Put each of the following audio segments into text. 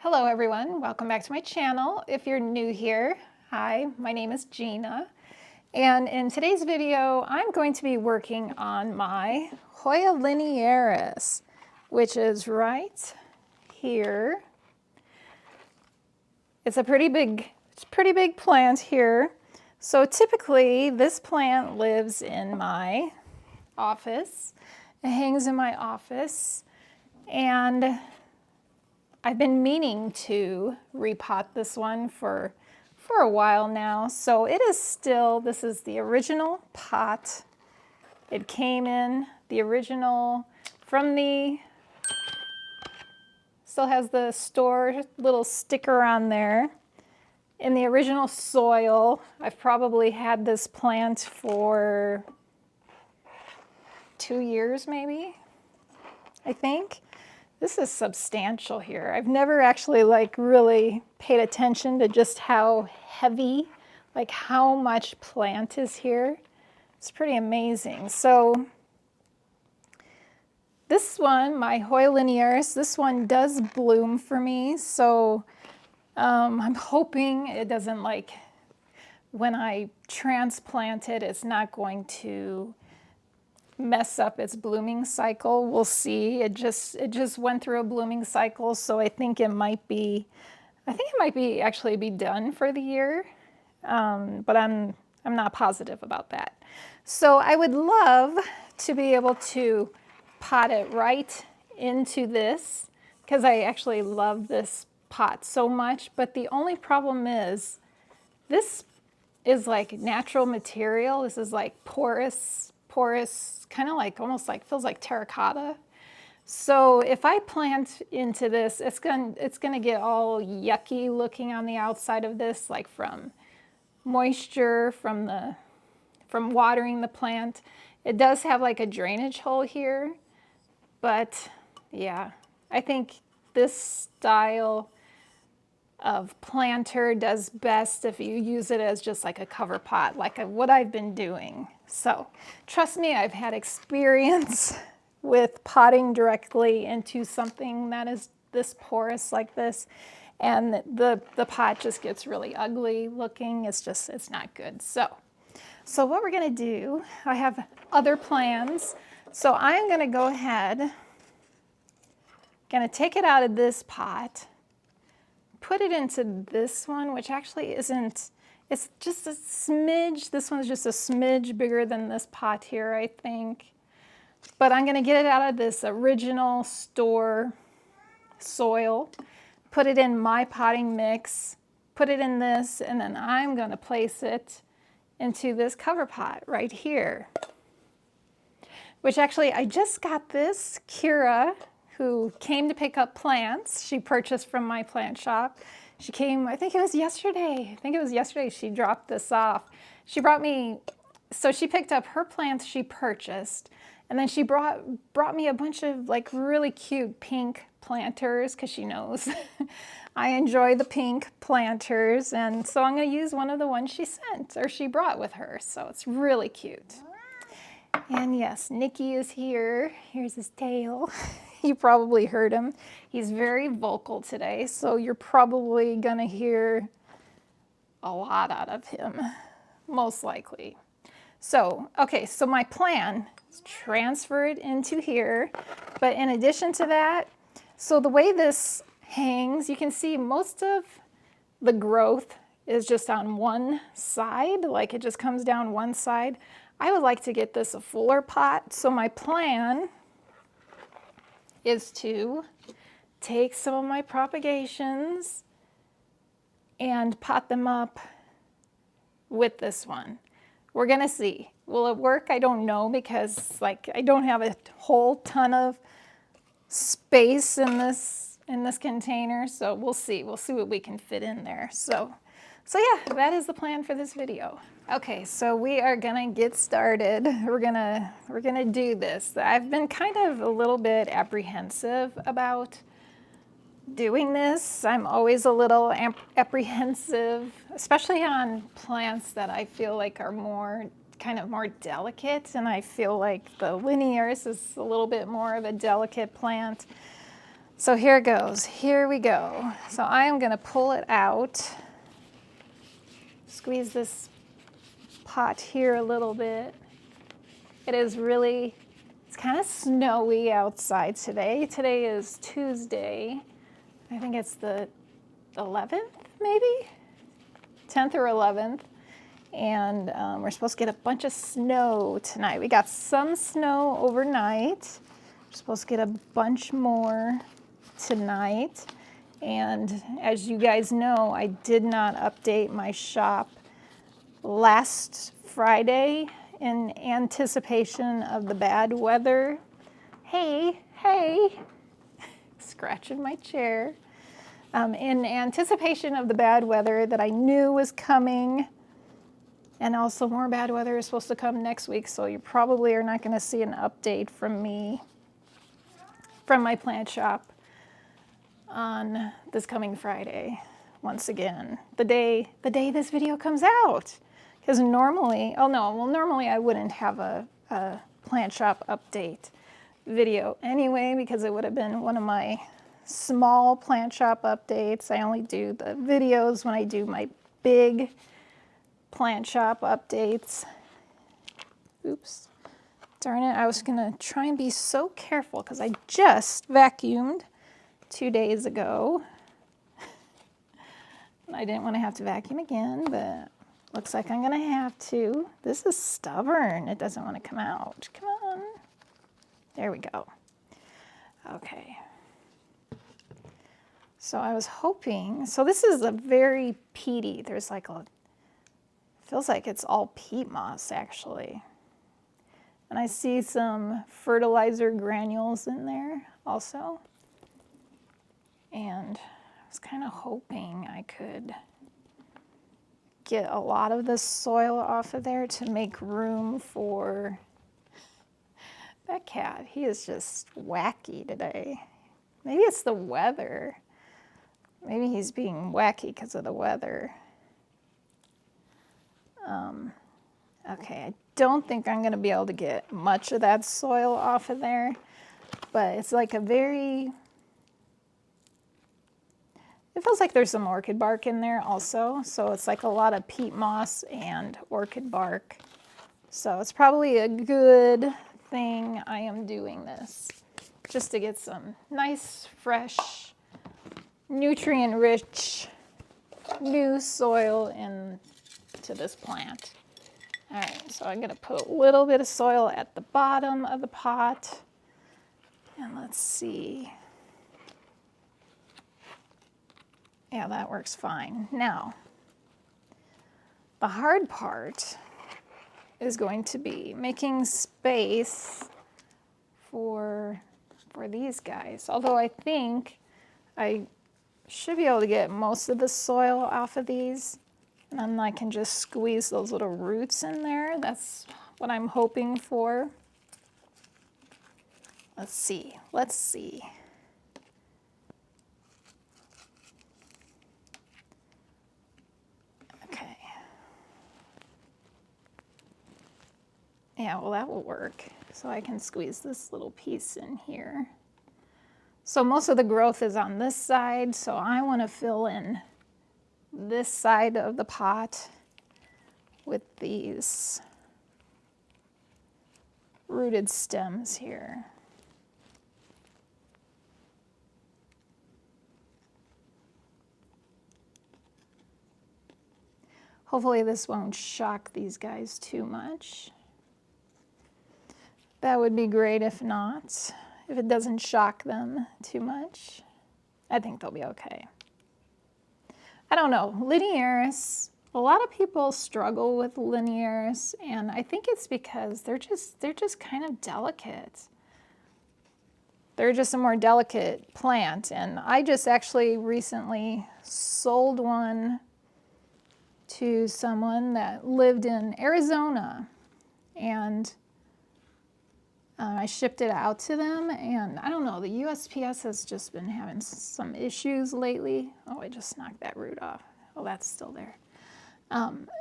Hello everyone, welcome back to my channel. If you're new here, hi, my name is Gina. And in today's video, I'm going to be working on my Hoya Linearis, which is right here. It's a pretty big plant here. So typically this plant lives in my office. It hangs in my office, and I've been meaning to repot this one for a while now. So it is still, this is the original pot. It came in the original from still has the store little sticker on there. In the original soil, I've probably had this plant for 2 years maybe, I think. This is substantial here. I've never actually really paid attention to just how heavy, how much plant is here. It's pretty amazing. So this one, my Hoya Linearis, this one does bloom for me. So I'm hoping it doesn't when I transplant it, it's not going to mess up its blooming cycle. We'll see. It just went through a blooming cycle, so I think it might be actually be done for the year, but I'm not positive about that. So I would love to be able to pot it right into this because I actually love this pot so much, but the only problem is this is like natural material. This is like porous, kind of almost feels like terracotta. So if I plant into this, it's gonna get all yucky looking on the outside of this, like from moisture, from watering the plant. It does have like a drainage hole here, but yeah, I think this style of planter does best if you use it as just like a cover pot, what I've been doing. So trust me, I've had experience with potting directly into something that is this porous like this, and the pot just gets really ugly looking. It's not good. So what we're gonna do, I have other plans. So I'm gonna go ahead, gonna take it out of this pot, put it into this one, which actually isn't, it's just a smidge. This one's just a smidge bigger than this pot here, I think. But I'm gonna get it out of this original store soil, put it in my potting mix, put it in this, and then I'm gonna place it into this cover pot right here. Which actually, I just got this. Kira, who came to pick up plants, she purchased from my plant shop. She came, I think it was yesterday. She dropped this off. She brought me, so she picked up her plants she purchased, and then she brought me a bunch of really cute pink planters because she knows I enjoy the pink planters, and so I'm going to use one of the ones she sent or she brought with her. So it's really cute. And yes, Nicky is here. Here's his tail. You probably heard him. He's very vocal today, so you're probably gonna hear a lot out of him, most likely. So, okay, so my plan is transfer it into here, but in addition to that, so the way this hangs, you can see most of the growth is just on one side, like it just comes down one side. I would like to get this a fuller pot, so my plan is to take some of my propagations and pot them up with this one. We're gonna see. Will it work? I don't know, because I don't have a whole ton of space in this container, so we'll see. We'll see what we can fit in there. So yeah, that is the plan for this video. Okay, so we are gonna get started. We're gonna do this. I've been kind of a little bit apprehensive about doing this. I'm always a little apprehensive, especially on plants that I feel like are more delicate, and I feel like the Linearis is a little bit more of a delicate plant. So here it goes. Here we go. So I am going to pull it out. Squeeze this pot here a little bit. It is really, it's kind of snowy outside today. Today is Tuesday. I think it's the 11th, maybe? 10th or 11th. And we're supposed to get a bunch of snow tonight. We got some snow overnight. We're supposed to get a bunch more tonight. And as you guys know, I did not update my shop last Friday in anticipation of the bad weather. Hey, scratching my chair. In anticipation of the bad weather that I knew was coming. And also more bad weather is supposed to come next week, so you probably are not going to see an update from me, from my plant shop on this coming Friday. Once again, the day this video comes out. Because normally, normally I wouldn't have a plant shop update video anyway, because it would have been one of my small plant shop updates. I only do the videos when I do my big plant shop updates. Oops, darn it, I was gonna try and be so careful because I just vacuumed 2 days ago. I didn't want to have to vacuum again, but looks like I'm gonna have to. This is stubborn, it doesn't want to come out. Come on, there we go. Okay, so I was hoping, so this is a very peaty, there's like a, feels like it's all peat moss actually. And I see some fertilizer granules in there also. And I was kind of hoping I could get a lot of the soil off of there to make room for that cat. He is just wacky today. Maybe it's the weather. Maybe he's being wacky because of the weather. Okay, I don't think I'm going to be able to get much of that soil off of there, but it's like a very, it feels like there's some orchid bark in there also, so it's like a lot of peat moss and orchid bark. So it's probably a good thing I am doing this, just to get some nice, fresh, nutrient-rich, new soil into this plant. All right, so I'm gonna put a little bit of soil at the bottom of the pot. And let's see. Yeah, that works fine. Now, the hard part is going to be making space for these guys. Although I think I should be able to get most of the soil off of these. And then I can just squeeze those little roots in there. That's what I'm hoping for. Let's see. Okay. Yeah, well, that will work. So I can squeeze this little piece in here. So most of the growth is on this side, so I want to fill in this side of the pot with these rooted stems here. Hopefully this won't shock these guys too much. That would be great if not. If it doesn't shock them too much, I think they'll be okay. I don't know, Linearis, a lot of people struggle with Linearis, and I think it's because they're just kind of delicate. They're just a more delicate plant, and I just actually recently sold one to someone that lived in Arizona, and I shipped it out to them, and I don't know, the USPS has just been having some issues lately. Oh, I just knocked that root off. Oh, that's still there.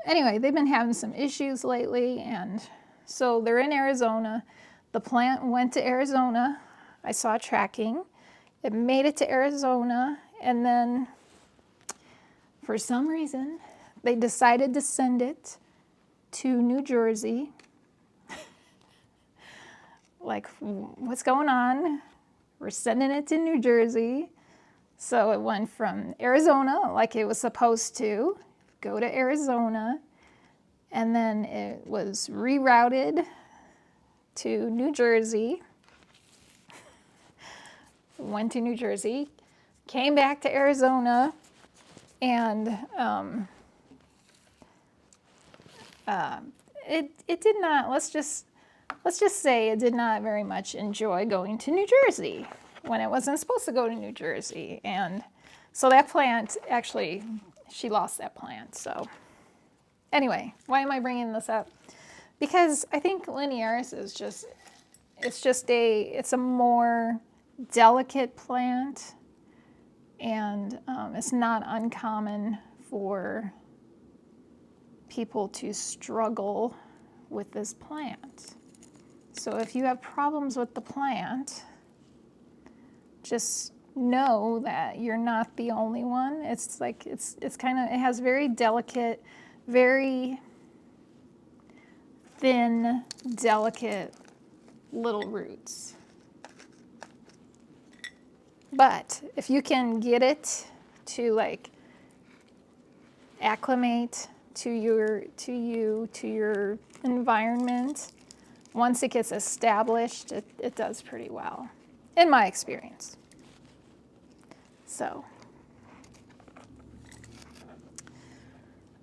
Anyway, they've been having some issues lately, and so they're in Arizona. The plant went to Arizona. I saw tracking, It made it to Arizona, and then for some reason, they decided to send it to New Jersey. Like, what's going on? We're sending it to New Jersey. So it went from Arizona, like it was supposed to, go to Arizona, and then it was rerouted to New Jersey, went to New Jersey, came back to Arizona, and it did not, let's just say it did not very much enjoy going to New Jersey when it wasn't supposed to go to New Jersey. And so that plant, actually, she lost that plant. So anyway, why am I bringing this up? Because I think Linearis is just, it's a more delicate plant, and it's not uncommon for people to struggle with this plant. So if you have problems with the plant, just know that you're not the only one. It's like, it's kind of, it has very delicate, very thin, delicate little roots. But if you can get it to like acclimate to your environment, once it gets established, it does pretty well, in my experience. So,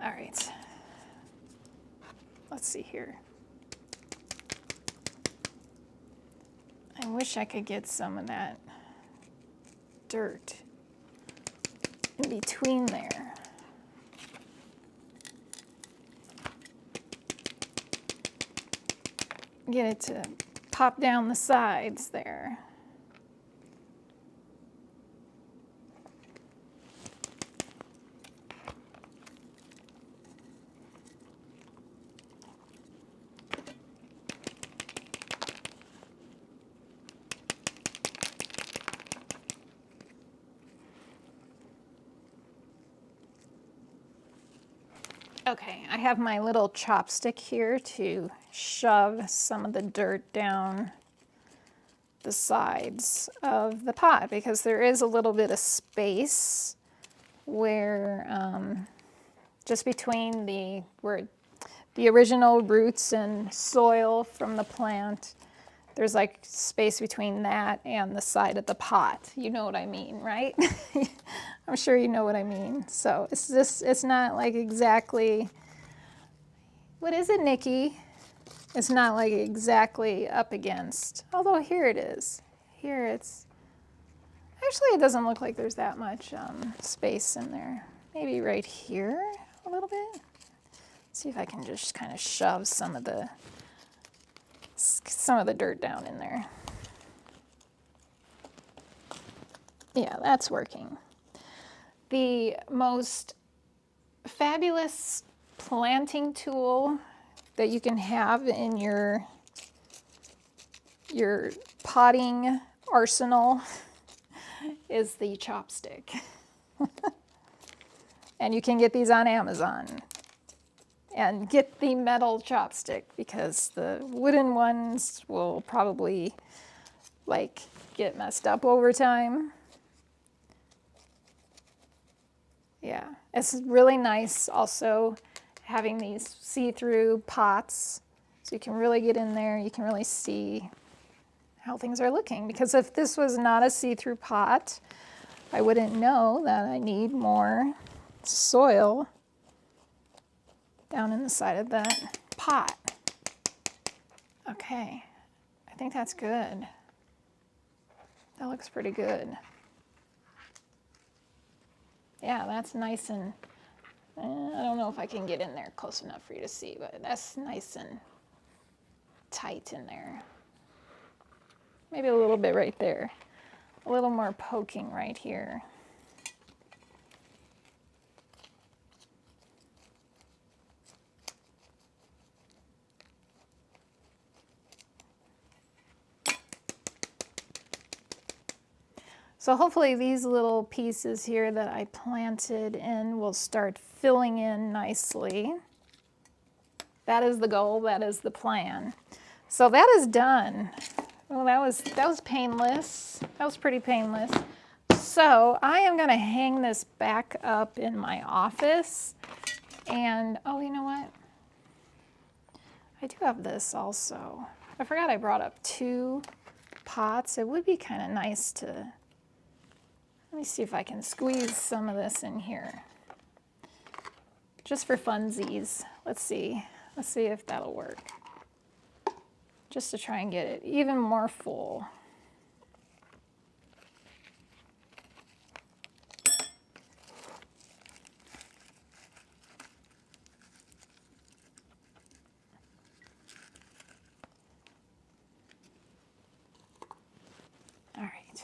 all right, let's see here. I wish I could get some of that dirt in between there. Get it to pop down the sides there. Okay, I have my little chopstick here to shove some of the dirt down the sides of the pot, because there is a little bit of space where just between the original roots and soil from the plant, there's like space between that and the side of the pot. You know what I mean, right? I'm sure you know what I mean. So it's not like exactly, what is it, Nikki? It's not like exactly up against, although here it is. Here it's, actually it doesn't look like there's that much space in there. Maybe right here a little bit. See if I can just kind of shove some of the dirt down in there. Yeah, that's working. The most fabulous planting tool that you can have in your potting arsenal is the chopstick. And you can get these on Amazon. And get the metal chopstick, because the wooden ones will probably like get messed up over time. Yeah, it's really nice also having these see-through pots, so you can really get in there, you can really see how things are looking. Because if this was not a see-through pot, I wouldn't know that I need more soil down in the side of that pot. Okay, I think that's good. That looks pretty good. Yeah, that's nice and, I don't know if I can get in there close enough for you to see, but that's nice and tight in there. Maybe a little bit right there. A little more poking right here. So hopefully these little pieces here that I planted in will start filling in nicely. That is the goal, that is the plan. So that is done. Well, that was painless. That was pretty painless. So I am gonna hang this back up in my office. And, oh, you know what? I do have this also. I forgot I brought up 2 pots. It would be kind of nice to, let me see if I can squeeze some of this in here. Just for funsies. Let's see if that'll work. Just to try and get it even more full. All right.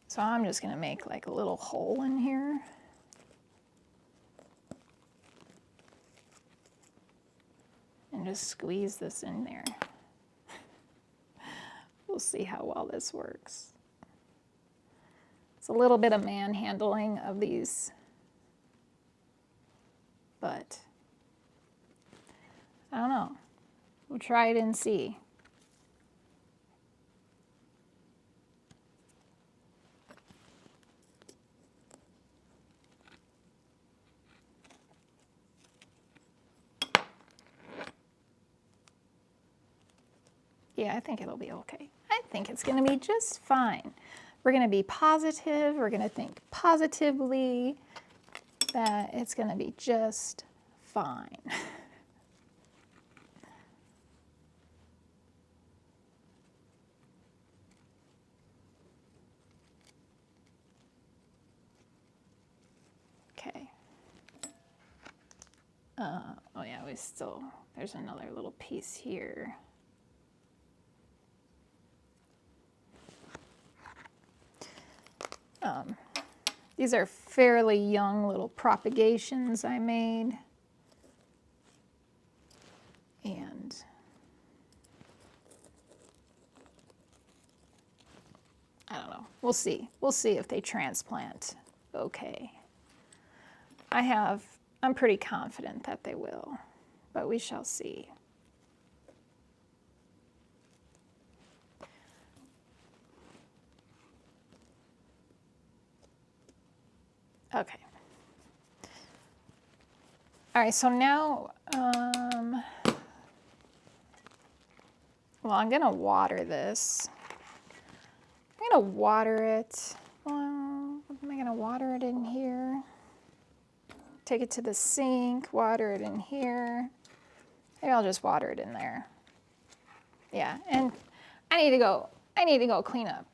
So I'm just gonna make like a little hole in here. And just squeeze this in there. We'll see how well this works. It's a little bit of manhandling of these, but I don't know. We'll try it and see. Yeah, I think it'll be okay. I think it's going to be just fine. We're going to be positive. We're going to think positively that it's going to be just fine. Okay. Oh yeah, there's another little piece here. These are fairly young little propagations I made. And I don't know. We'll see. We'll see if they transplant okay. I'm pretty confident that they will, but we shall see. Okay. All right, so now, well, I'm gonna water this. I'm gonna water it. Well, am I gonna water it in here? Take it to the sink, water it in here. Maybe I'll just water it in there. Yeah, and I need to go clean up.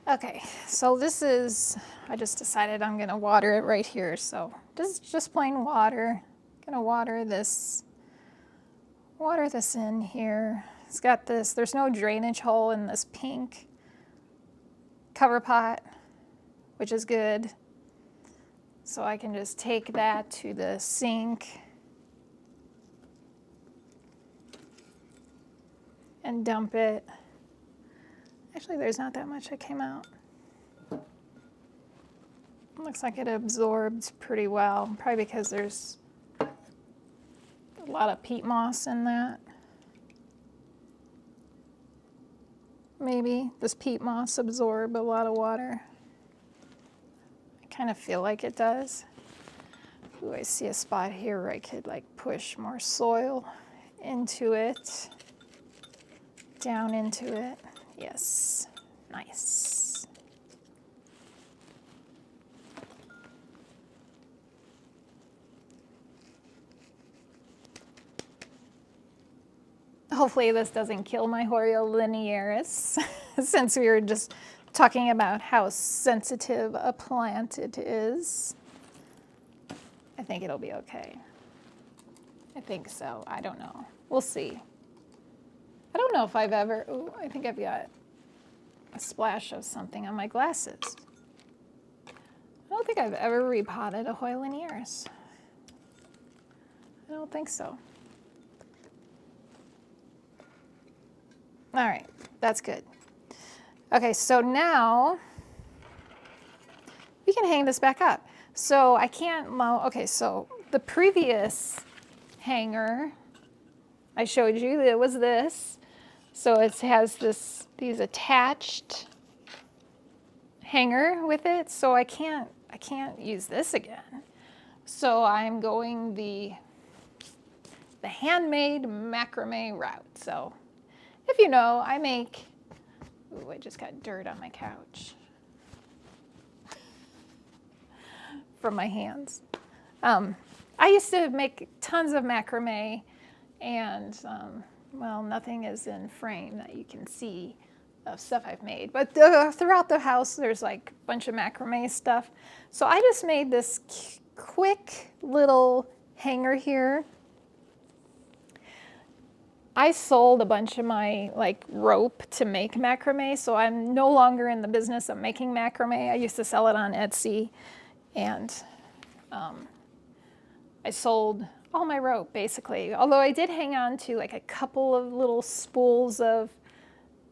Okay, so this is, I just decided I'm gonna water it right here. So this is just plain water. I'm gonna water this in here. It's got this, there's no drainage hole in this pink cover pot, which is good. So I can just take that to the sink and dump it. Actually, there's not that much that came out. Looks like it absorbed pretty well, probably because there's a lot of peat moss in that. Maybe does peat moss absorb a lot of water? I kind of feel like it does. Ooh, I see a spot here where I could like push more soil into it, down into it. Yes, nice. Hopefully this doesn't kill my Hoya Linearis, since we were just talking about how sensitive a plant it is. I think it'll be okay. I think so. I don't know. We'll see. I don't know if I've ever, ooh, I think I've got a splash of something on my glasses. I don't think I've ever repotted a Hoya Linearis. I don't think so. All right, that's good. Okay, so now we can hang this back up. So I can't mount, okay, so the previous hanger I showed you, it was this. So it has these attached hanger with it, so I can't use this again. So I'm going the handmade macrame route. So if you know, I make, ooh, I just got dirt on my couch from my hands. I used to make tons of macrame, and well, nothing is in frame that you can see of stuff I've made, but throughout the house there's like a bunch of macrame stuff. So I just made this quick little hanger here. I sold a bunch of my like rope to make macrame, so I'm no longer in the business of making macrame. I used to sell it on Etsy, and I sold all my rope basically, although I did hang on to like a couple of little spools of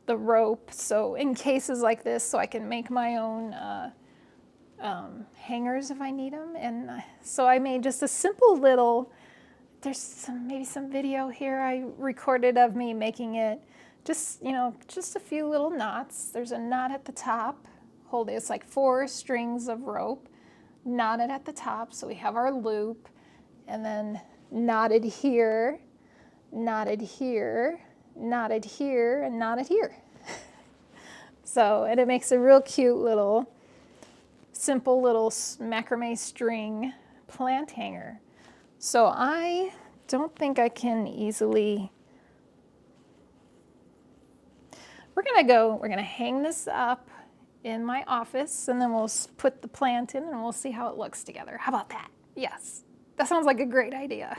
the rope, so in cases like this, so I can make my own hangers if I need them. And so I made just a simple little, there's maybe some video here I recorded of me making it, just, you know, just a few little knots. There's a knot at the top, hold it, it's like 4 strings of rope, knotted at the top, so we have our loop, and then knotted here, knotted here, knotted here, and knotted here. So, and it makes a real cute little, simple little macrame string plant hanger. So I don't think I can easily, we're gonna hang this up in my office, and then we'll put the plant in and we'll see how it looks together. How about that? Yes, that sounds like a great idea.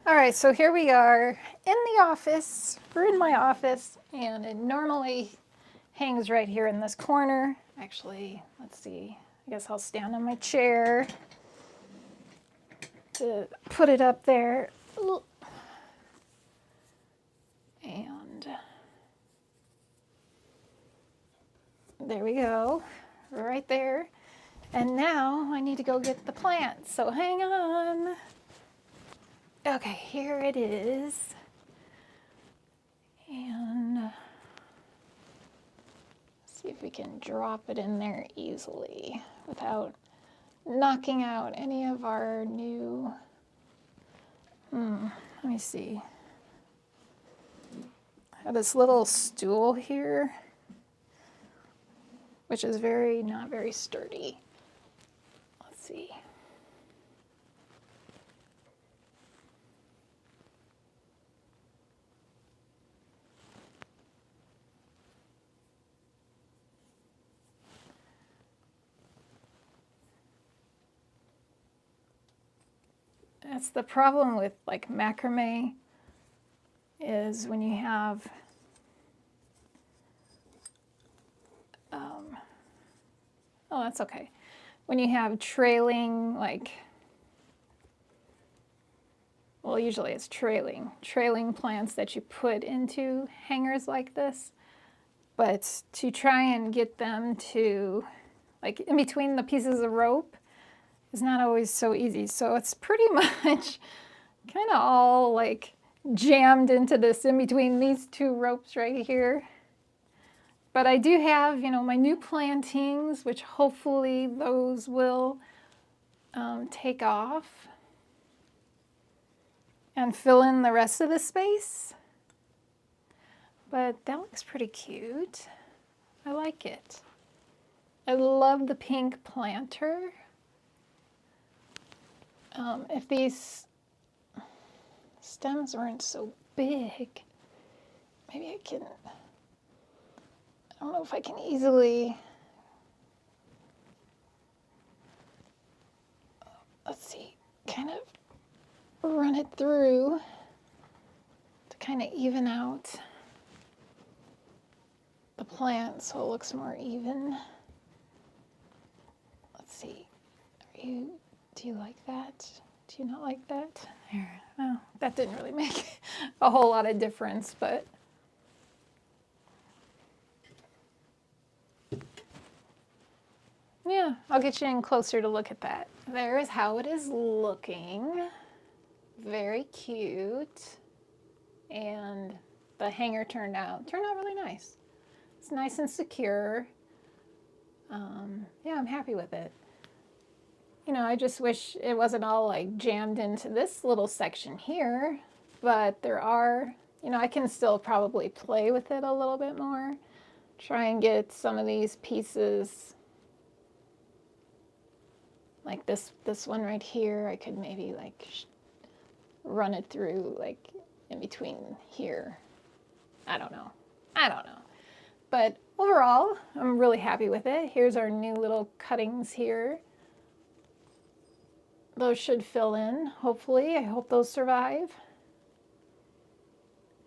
All right, so here we are in the office. We're in my office, and it normally hangs right here in this corner. Actually, let's see, I guess I'll stand on my chair to put it up there. And there we go, right there. And now I need to go get the plant, so hang on. Okay, here it is. And see if we can drop it in there easily without knocking out any of our new, let me see. I have this little stool here, which is not very sturdy. Let's see. That's the problem with like macrame, is when you have oh, that's okay. When you have trailing, like, well, usually it's trailing plants that you put into hangers like this, but to try and get them to, like, in between the pieces of rope is not always so easy. So it's pretty much kind of all like jammed into this in between these 2 ropes right here. But I do have, you know, my new plantings, which hopefully those will take off and fill in the rest of the space. But that looks pretty cute. I like it. I love the pink planter. If these stems weren't so big, maybe I can, I don't know if I can easily, let's see, kind of run it through to kind of even out the plant so it looks more even. Let's see, do you like that? Do you not like that? There. Well, that didn't really make a whole lot of difference, but yeah, I'll get you in closer to look at that. There is how it is looking. Very cute. And the hanger turned out really nice. It's nice and secure. Yeah, I'm happy with it. You know, I just wish it wasn't all like jammed into this little section here, but there are, you know, I can still probably play with it a little bit more. Try and get some of these pieces, like this one right here, I could maybe like run it through like in between here. I don't know. But overall, I'm really happy with it. Here's our new little cuttings here. Those should fill in, hopefully. I hope those survive.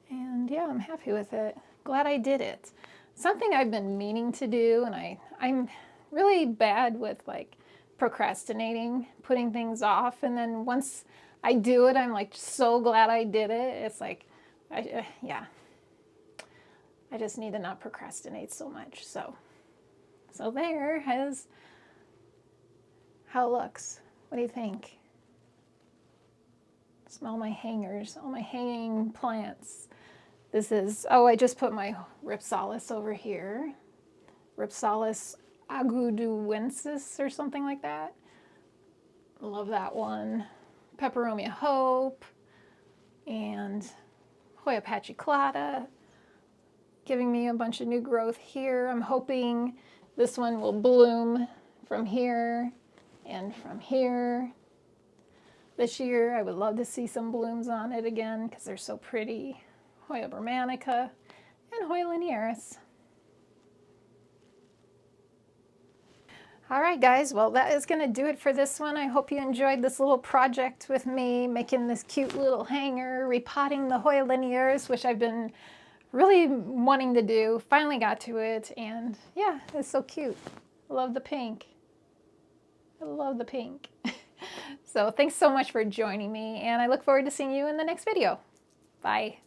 And yeah, I'm happy with it. Glad I did it. Something I've been meaning to do, and I'm really bad with like procrastinating, putting things off, and then once I do it, I'm like so glad I did it. It's like, yeah. I just need to not procrastinate so much. So there is how it looks. What do you think? Smell my hangers, all my hanging plants. This is, oh, I just put my Ripsalis over here. Ripsalis aguduensis or something like that. Love that one. Peperomia Hope and Hoya pachiclata. Giving me a bunch of new growth here. I'm hoping this one will bloom from here and from here. This year, I would love to see some blooms on it again because they're so pretty. Hoya bermanica and Hoya Linearis. All right, guys, well, that is going to do it for this one. I hope you enjoyed this little project with me, making this cute little hanger, repotting the Hoya Linearis, which I've been really wanting to do. Finally got to it, and yeah, it's so cute. I love the pink. I love the pink. So thanks so much for joining me, and I look forward to seeing you in the next video. Bye.